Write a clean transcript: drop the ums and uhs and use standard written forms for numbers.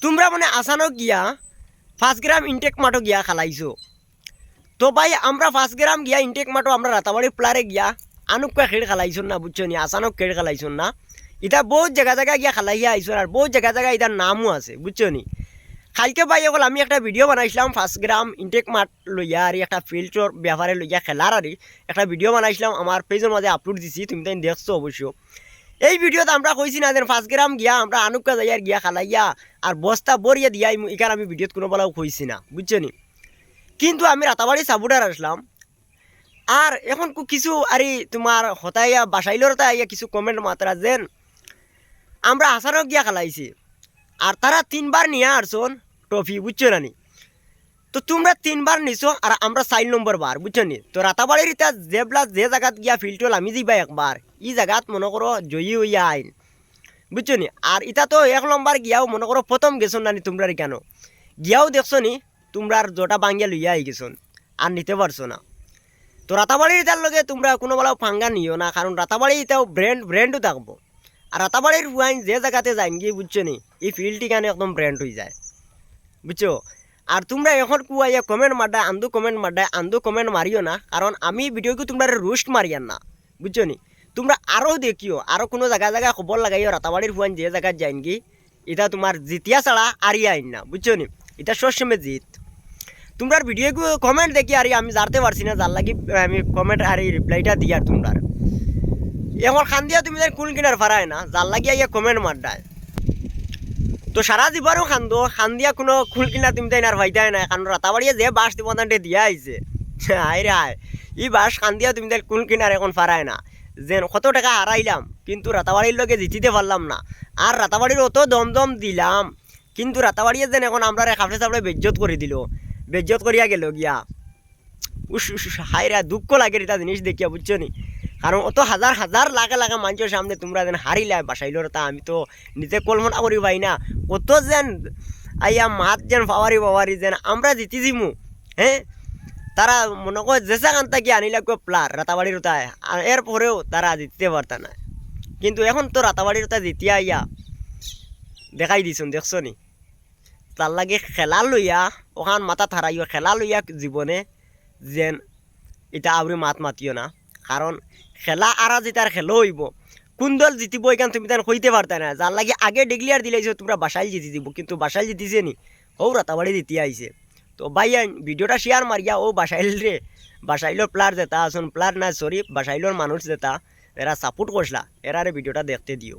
তোমরা মানে আসানো গিয়া 5 গ্রাম ইনটেক মাটো গিয়া খালাইছো। তো ভাই আমরা 5 গ্রাম গিয়া ইনটেক মাটো আমরা রাতাবাড়ি প্লারে গিয়া আনুকা খেড় খালাইছন না, বুঝছো নি? আসানো খেড় খালাইছন না, এটা বহুত জায়গা গিয়া খালাইয়া আইসন। আর বহুত জায়গা এটার নামও আছে, বুঝছো নি? কালকে ভাই এখন আমি একটা ভিডিও বানাইছিলাম 5 গ্রাম ইনটেক মাঠ লইয়া আর একটা ফিল্ডর ব্যাপারে লইয়া খেলার আর একটা ভিডিও বানাইছিলাম, আমার পেজের মাঝে আপলোড দিছি, তুমি তাই দেখছো অবশ্য। এই ভিডিওতে আমরা কইছি না যে 5 গ্রাম গিয়া আমরা আনুকা যাইয়ার গিয়া খালাইয়া আর বস্তা বরিয়া দিয়া এখানে আমি ভিডিওত কোনো বেলাও কইছি না, বুঝছো নি? কিন্তু আমি রাতাবাড়ি সাবুডার আসলাম আর এখন কিছু আরে তোমার হতাইয়া বাসাইলোর আইয়া কিছু কমেন্ট মাত্রা যেন আমরা আসারও গিয়া খালাইছি আর তারা 3 বার নিয়ে আসছন ট্রফি, বুঝছো না নি? তো তোমরা 3 বার নিছো আর আমরা 4 নম্বর বার, বুঝছো নি? তো রাতাবাড়ির ইতা যে জায়গাত গিয়া ফিল্ডল আমি যাইবা একবার ই জায়গাত মনে করো জয়ী হইয়া আইন, বুঝছো নি? আর ইটা তো 1 নম্বর গিয়াও মনে করো প্রথম গেছো না নি তোমরা কেন গিয়াও দেখছো নি তোমরা জোটা ভাঙ্গিয়া লইয়া আই গেছন আর নিতে পারছো না। তো রাতাবাড়ির ইটার লগে তোমরা কোনো বেলাও ফাঙ্গা নিও না, কারণ রাতাবাড়ি ইটাও ব্র্যান্ডও থাকবো। আর রাতাবাড়ির হুয়াইন যে জায়গাতে যাইন গিয়ে, বুঝছো নি, এই ফিল্ডটি কেন একদম ব্র্যান্ড হয়ে যায়, বুঝছো? আর তোমরা এখন কুয়াইয়া কমেন্ট মারডায় আন্দু কমেন্ট মারিও না, কারণ আমি ভিডিওকে তোমরা রোস্ট মারিয়ান না, বুঝছো নি? তোমরা আরও দেখিও, আরও কোনো জায়গায় খবর লাগাইও রাতাবাড়ির হুয়াইন যে জায়গায় যাইন গি এটা তোমার জিতিয়া ছাড়া আরিয়া আইন না, বুঝছো নি? এটা সবসময় জিত। তোমরা ভিডিওকে কমেন্ট দেখি আর আমি জানতে পারছি না, যার লাগি আমি কমেন্ট আর এই রিপ্লাইটা দিই। আর তোমরা এখন খান দিয়া তুমি কোন কিনার ফারায় না, যার লাগি ইয়া কমেন্ট মারডায়। তো সারা জীবনও খান দিয়া কোনো খুল কিনা তুমি তাই আর ভাইতাই না, কারণ রাতাবাড়িয়ে যে বাস দিব দিয়া আইছে আয় রে আয় ই বাস খান দিয়া তুমি তাই কুল কিনার এখন ফারায় না। যে কত টাকা হারাইলাম কিন্তু রাতাবাড়ির লোকে জিতিতে পারলাম না, আর রাতাবাড়ির অত দমদম দিলাম কিন্তু রাতাবাড়িয়ে যেন এখন আমরা খাপড়ে চাপড়ে বেজ্জত করে দিল, বেজ্জত করিয়া গেল গিয়া। হায় রে, দুঃখ লাগে এটা জিনিস দেখিয়া, বুঝছো নি? কারণ অত হাজার লাখা মানুষের সামনে তোমরা যেন হারিলে বাসাইল, তা আমি তো নিজে কল্পনা করি ভাই না কত যেন আইয়া মাত যেন পাওয়ারি যেন আমরা জিতি দিমু। হ্যাঁ, তারা মনে কর জেসা কান থাকি আনিলা প্লার রাতাবাড়ির ওটায়, আর এরপরেও তারা জিততে পারতা না। কিন্তু এখন তো রাতাবাড়ির ওটা জিতিয়া আইয়া দেখাই দিছুন, দেখছো নি? তার লাগে খেলা লইয়া ওখান মাথা থারাইও, খেলা লইয়া জীবনে যেন এটা আবরি মাতিও না, কারণ খেলা আরা যেটার খেলো হইব কোন দল জিতিব এখান তুমি তার হইতে পারতা না। যার লাগে আগে ডিক্লিয়ার দিলাইছো তোমরা বাসাইল জিতি দিব, কিন্তু বাসাইল জিতিছে নি, ও রাতাবাড়ি জিতিয়া আইছে। তো ভাই ভিডিওটা শেয়ার মারিয়া ও বাসাইলোর প্লার যেটা আসুন প্লার না সরি বাসাইলোর মানুষ যেটা এরা সাপোর্ট করছিলা এরারে ভিডিওটা দেখতে দিও।